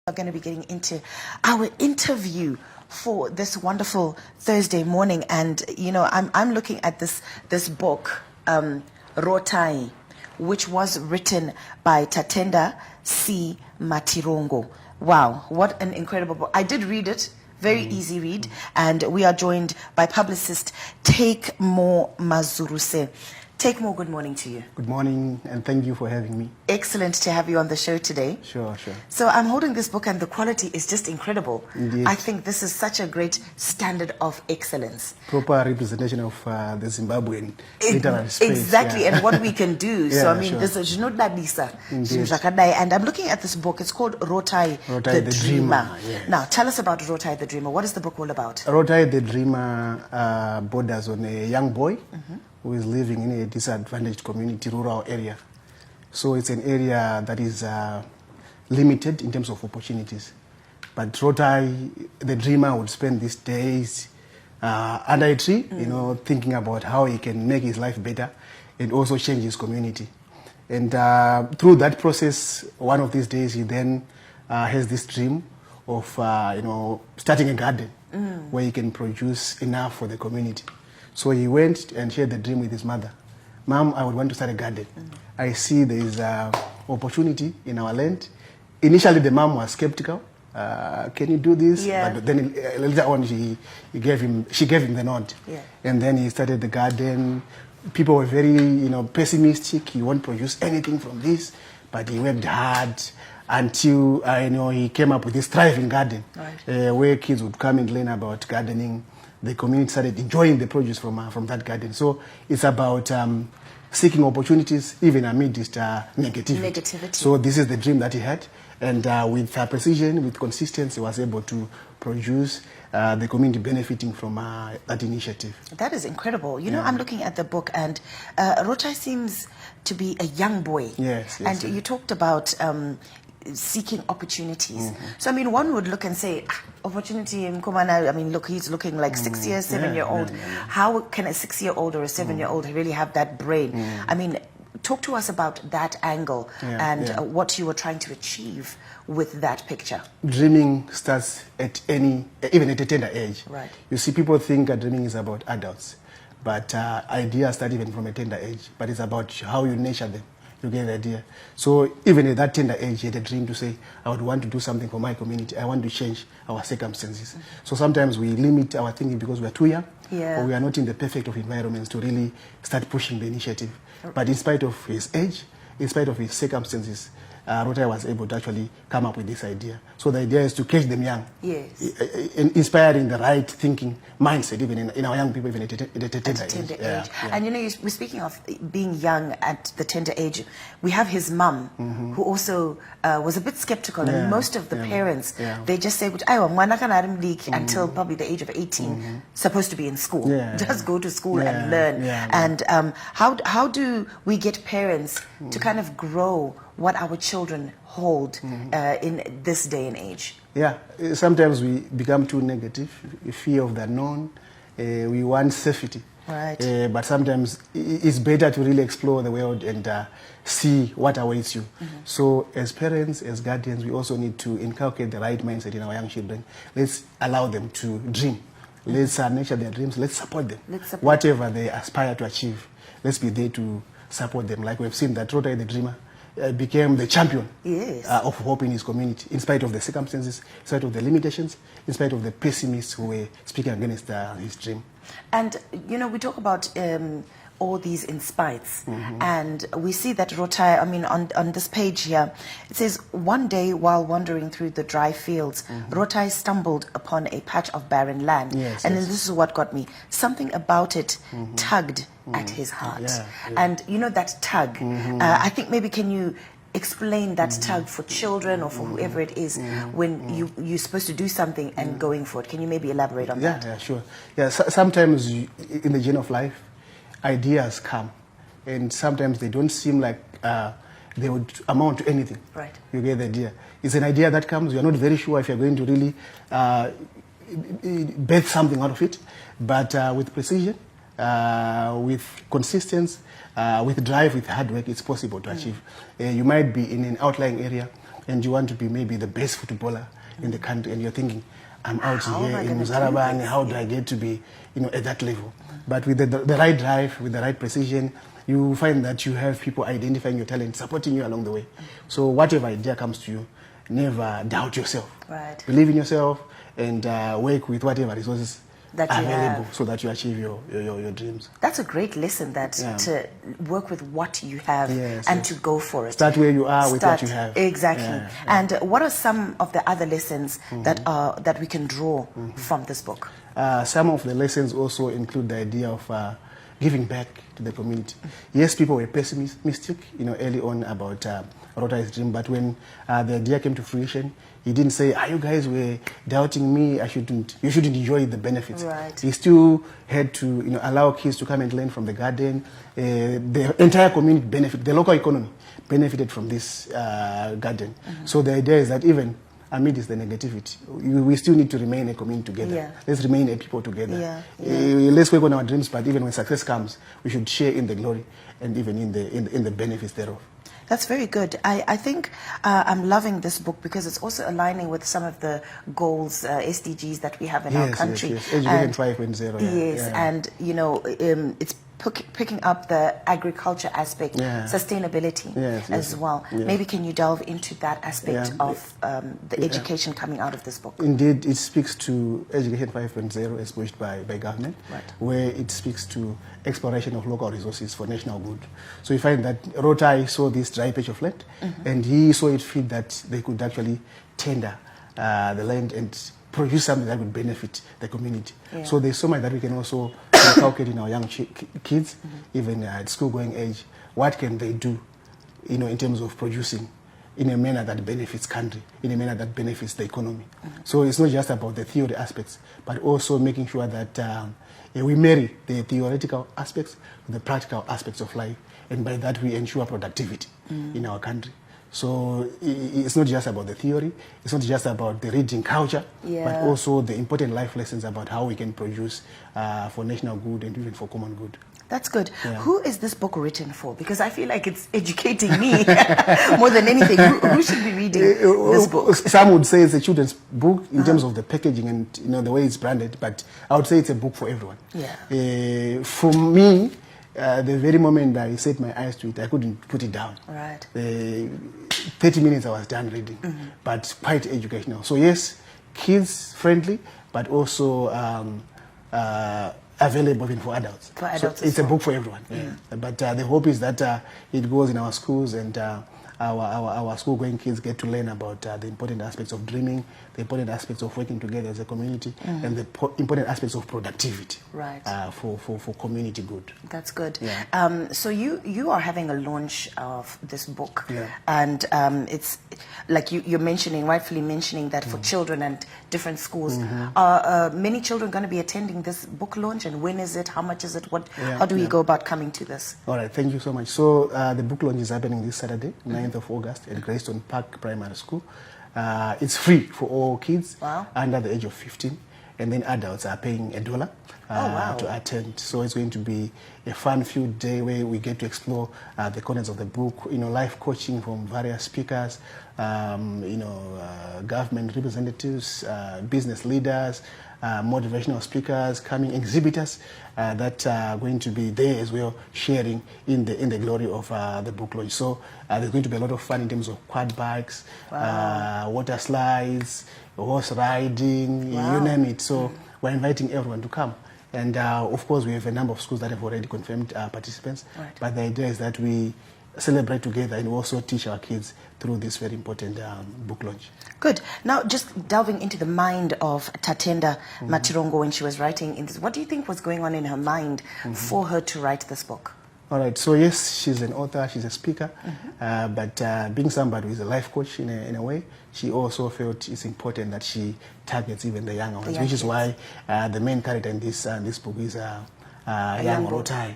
We're going to be getting into our interview for this wonderful Thursday morning, and you know, I'm looking at this book, Rotai, which was written by Tatenda Matirongo. Wow, what an incredible book! I did read it. Very easy read, and we are joined by publicist Takemore Mazuruse. Takemore, good morning to you. Good morning, and thank you for having me. Excellent to have you on the show today. Sure, sure. So I'm holding this book, and the quality is just incredible. Indeed. I think this is such a great standard of excellence. Proper representation of the Zimbabwean literary space. Exactly, yeah. And what we can do. Yeah, so I mean, sure. this is and I'm looking at this book. It's called Rotai the Dreamer. Yes. Now, tell us about Rotai the Dreamer. What is the book all about? Rotai the Dreamer borders on a young boy who is living in a disadvantaged community, rural area. So it's an area that is limited in terms of opportunities. But Rotai, the dreamer, would spend these days under a tree, you know, thinking about how he can make his life better and also change his community. And through that process, one of these days, he then has this dream of, you know, starting a garden where he can produce enough for the community. So he went and shared the dream with his mother. Mom, I would want to start a garden. I see there is an opportunity in our land. Initially, the mom was skeptical. Can you do this? Yeah. But then later on, she gave him the nod. Yeah. And then he started the garden. People were very, you know, pessimistic. He won't produce anything from this. But he worked hard until, you know, he came up with this thriving garden, right, where kids would come and learn about gardening. The community started enjoying the produce from that garden. So it's about seeking opportunities even amidst negativity. So this is the dream that he had. And with precision, with consistency, he was able to produce the community benefiting from that initiative. That is incredible. You know, I'm looking at the book, and Rotai seems to be a young boy. Yes. And you talked about seeking opportunities. So I mean, one would look and say, opportunity in Kumana, I mean, look, he's looking like 6 years, 7-year-old. How can a 6-year-old or a 7-year-old really have that brain? I mean, talk to us about that angle and what you were trying to achieve with that picture. Dreaming starts at even at a tender age. Right. You see, people think that dreaming is about adults, but ideas start even from a tender age, but it's about how you nurture them. You get the idea. So even at that tender age, he had a dream to say, I would want to do something for my community. I want to change our circumstances. So sometimes we limit our thinking because we are too young, or we are not in the perfect of environments to really start pushing the initiative. But in spite of his age, in spite of his circumstances, Rotai was able to actually come up with this idea. So the idea is to catch them young. Yes. Inspiring the right thinking mindset, even in our young people, even at a tender age. Yeah. And you know, we're speaking of being young at the tender age. We have his mum, who also was a bit skeptical, and most of the parents, they just say, until probably the age of 18, supposed to be in school. Just go to school and learn. And how do we get parents to kind of grow what our children hold in this day and age? Yeah, sometimes we become too negative, fear of the unknown. We want safety. Right. But sometimes it's better to really explore the world and see what awaits you. So as parents, as guardians, we also need to inculcate the right mindset in our young children. Let's allow them to dream. Let's nurture their dreams. Let's support them. Whatever they aspire to achieve, let's be there to support them. Like we've seen that Rotai the Dreamer became the champion of hope in his community, in spite of the circumstances, in spite of the limitations, in spite of the pessimists who were speaking against his dream. And, you know, we talk about all these in spites, and we see that Rotai, I mean, on this page here, it says, one day while wandering through the dry fields, Rotai stumbled upon a patch of barren land. And then this is what got me. Something about it tugged at his heart. And, you know, that tug, I think maybe can you explain that tug for children or for whoever it is when you're supposed to do something and going for it? Can you maybe elaborate on that? Yeah, sure. Yeah, sometimes in the journey of life, ideas come, and sometimes they don't seem like they would amount to anything. Right. You get the idea. It's an idea that comes, you're not very sure if you're going to really birth something out of it, but with precision, with consistency, with drive, with hard work, it's possible to achieve. You might be in an outlying area and you want to be maybe the best footballer in the country, and you're thinking, I'm out How am here I in gonna do Muzarabani, this? how do I get to be, at that level? But with the right drive, with the right precision, you find that you have people identifying your talent, supporting you along the way. So whatever idea comes to you, never doubt yourself. Right. Believe in yourself and work with whatever resources That you available have. so that you achieve your dreams. That's a great lesson, that to work with what you have and to go for it. Start where you are with what you have. Exactly. Yeah. And what are some of the other lessons that we can draw from this book? Some of the lessons also include the idea of giving back to the community. Yes, people were pessimistic, early on about Rotai's dream, but when the idea came to fruition, he didn't say, you guys were doubting me, you shouldn't enjoy the benefits. Right. He still had to allow kids to come and learn from the garden. The entire community benefited, the local economy benefited from this garden. So the idea is that even amidst the negativity, we still need to remain a community together. Yeah. Let's remain a people together. Yeah. Let's work on our dreams, but even when success comes, we should share in the glory and even in the benefits thereof. That's very good. I think I'm loving this book because it's also aligning with some of the goals, SDGs that we have in our country. Yes. Education 5.0. Yes, and it's picking up the agriculture aspect, sustainability as well. Yes. Maybe can you delve into that aspect of the education coming out of this book? Indeed, it speaks to Education 5.0 as pushed by government, where it speaks to exploration of local resources for national good. So you find that Rotai saw this dry patch of land, and he saw it fit that they could actually tender the land and produce something that would benefit the community. So there's so much that we can also inculcate in our young kids, even at school-going age. What can they do, in terms of producing in a manner that benefits country, in a manner that benefits the economy. So it's not just about the theory aspects, but also making sure that we marry the theoretical aspects with the practical aspects of life, and by that we ensure productivity in our country. So it's not just about the theory, it's not just about the reading culture, but also the important life lessons about how we can produce for national good and even for common good. That's good. Who is this book written for? Because I feel like it's educating me more than anything. Who should be reading this book? Some would say it's a children's book in terms of the packaging and the way it's branded, but I would say it's a book for everyone. For me, the very moment I set my eyes to it, I couldn't put it down. Right. 30 minutes I was done reading, but quite educational. So yes, kids friendly, but also available even for adults. For adults, so it's a book for everyone. But the hope is that it goes in our schools, and our school-going kids get to learn about the important aspects of dreaming, the important aspects of working together as a community, and the important aspects of productivity for community good. That's good. So you are having a launch of this book, and it's like you're mentioning, rightfully mentioning that for children and different schools. Are many children going to be attending this book launch, and when is it? How much is it? How do we go about coming to this? All right, thank you so much. So the book launch is happening this Saturday, 9th of August at Greystone Park Primary School. It's free for all kids under the age of 15, and then adults are paying $1 to attend. So it's going to be a fun-filled day where we get to explore the contents of the book, life coaching from various speakers, government representatives, business leaders, motivational speakers, coming exhibitors that are going to be there as well, sharing in the glory of the book launch. So there's going to be a lot of fun in terms of quad bikes, water slides, horse riding, you name it. So we're inviting everyone to come. And of course, we have a number of schools that have already confirmed participants. But the idea is that we celebrate together and also teach our kids through this very important book launch. Good. Now, just delving into the mind of Tatenda Matirongo when she was writing in this, what do you think was going on in her mind for her to write this book? All right. So yes, she's an author, she's a speaker, but being somebody who is a life coach in a way, she also felt it's important that she targets even the younger ones, which is why the main character in this book is young Rotai.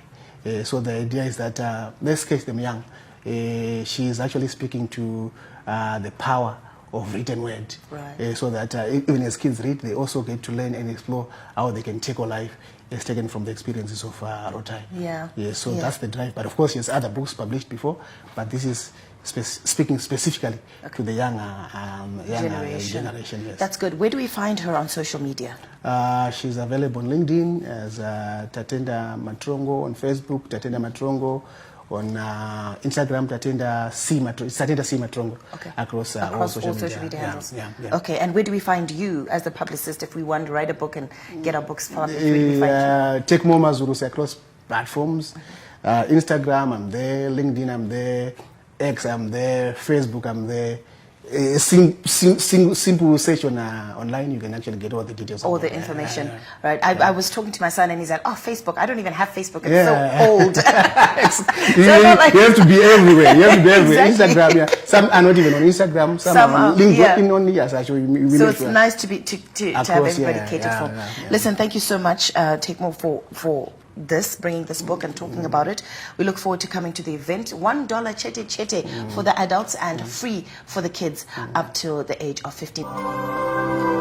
So the idea is that let's catch them young. She is actually speaking to the power of written word, so that even as kids read, they also get to learn and explore how they can tackle life as taken from the experiences of Rotai. So that's the drive. But of course, there's other books published before, but this is speaking specifically to the younger generation. Yes. That's good. Where do we find her on social media? She's available on LinkedIn as Tatenda Matirongo, on Facebook Tatenda Matirongo, on Instagram Tatenda C Matirongo, across all social media handles. Okay, and where do we find you as the publicist if we want to write a book and get our books published? Where do we find you? Takemore Mazuruse across platforms. Instagram, I'm there. LinkedIn, I'm there. X, I'm there. Facebook, I'm there. Simple search on online, you can actually get all the details. All the information, right? I was talking to my son and he's like, "Oh, Facebook! I don't even have Facebook. It's so old." You have to be everywhere. You have to be everywhere. Exactly. Instagram, some are not even on Instagram. Some are on LinkedIn only. Yes, actually. So it's nice to have everybody catered for. Listen, thank you so much, Takemore, for bringing this book and talking about it. We look forward to coming to the event. $1 chete for the adults and free for the kids up till the age of 15.